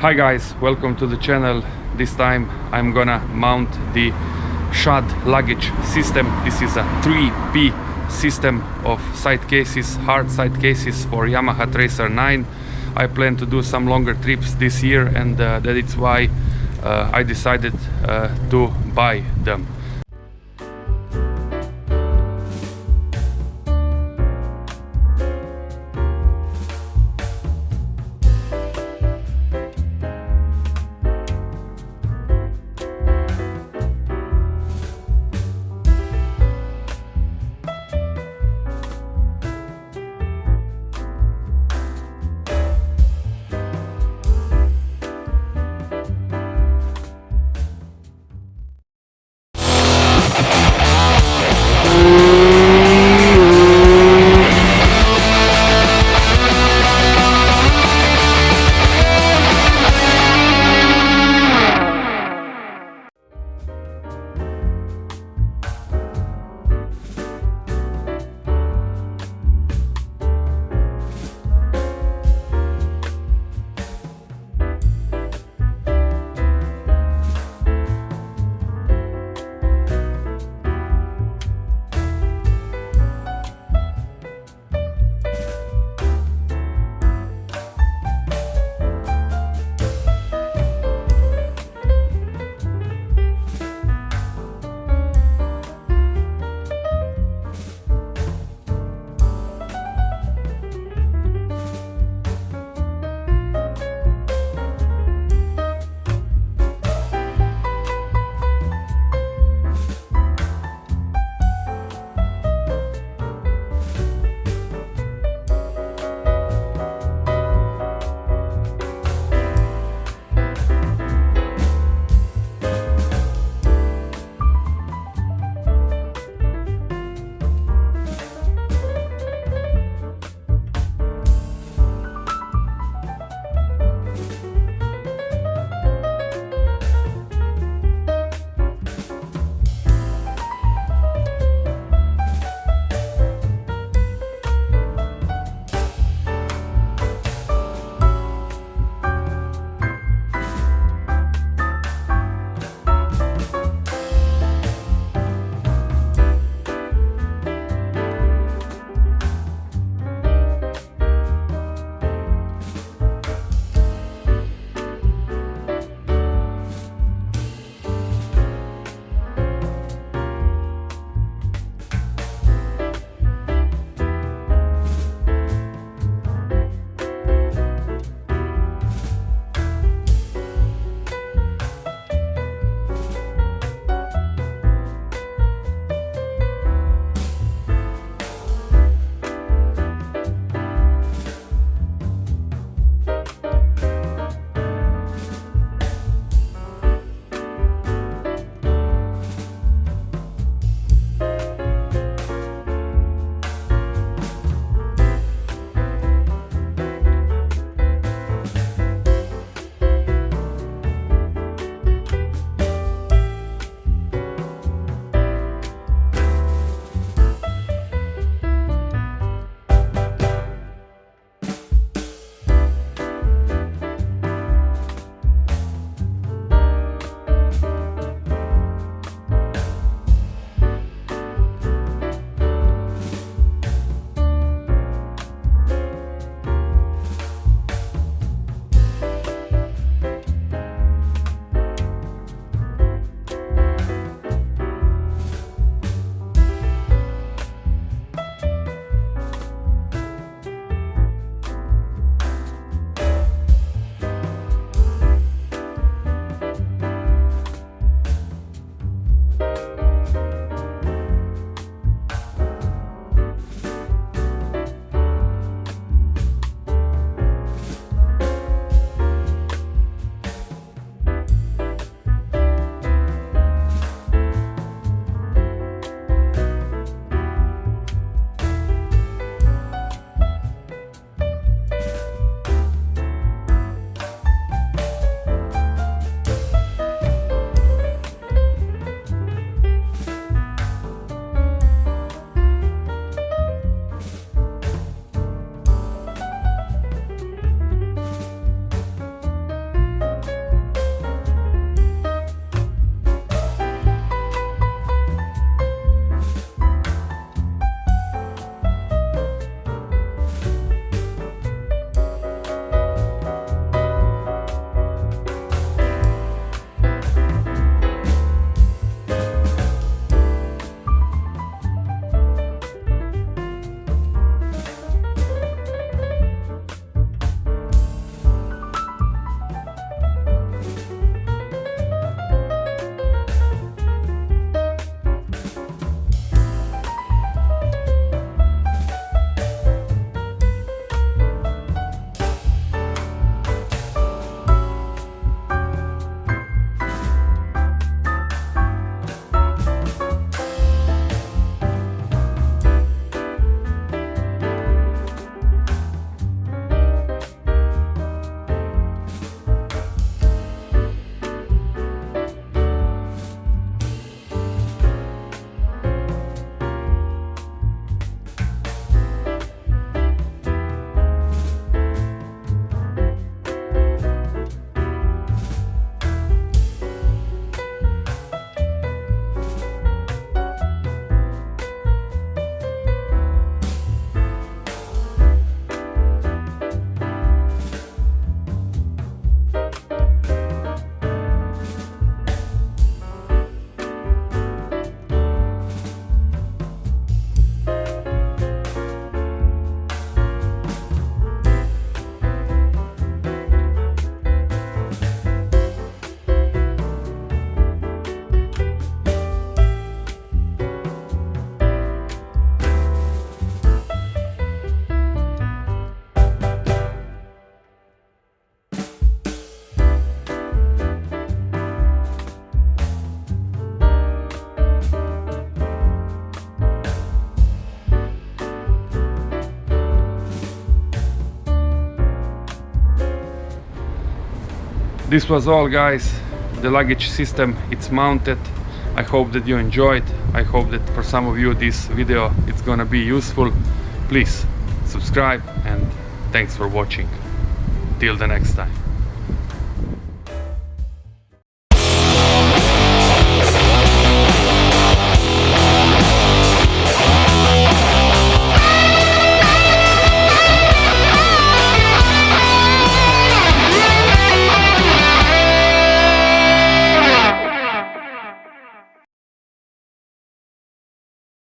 Hi guys, welcome to the channel. This time I'm gonna mount the Shad luggage system. This is a 3P system of side cases, hard side cases for Yamaha Tracer 9. I plan to do some longer trips this year, and that is why I decided to buy them. This was all, guys. The luggage system, it's mounted. I hope that you enjoyed. I hope that for some of you this video it's gonna be useful. Please subscribe and thanks for watching. Till the next time.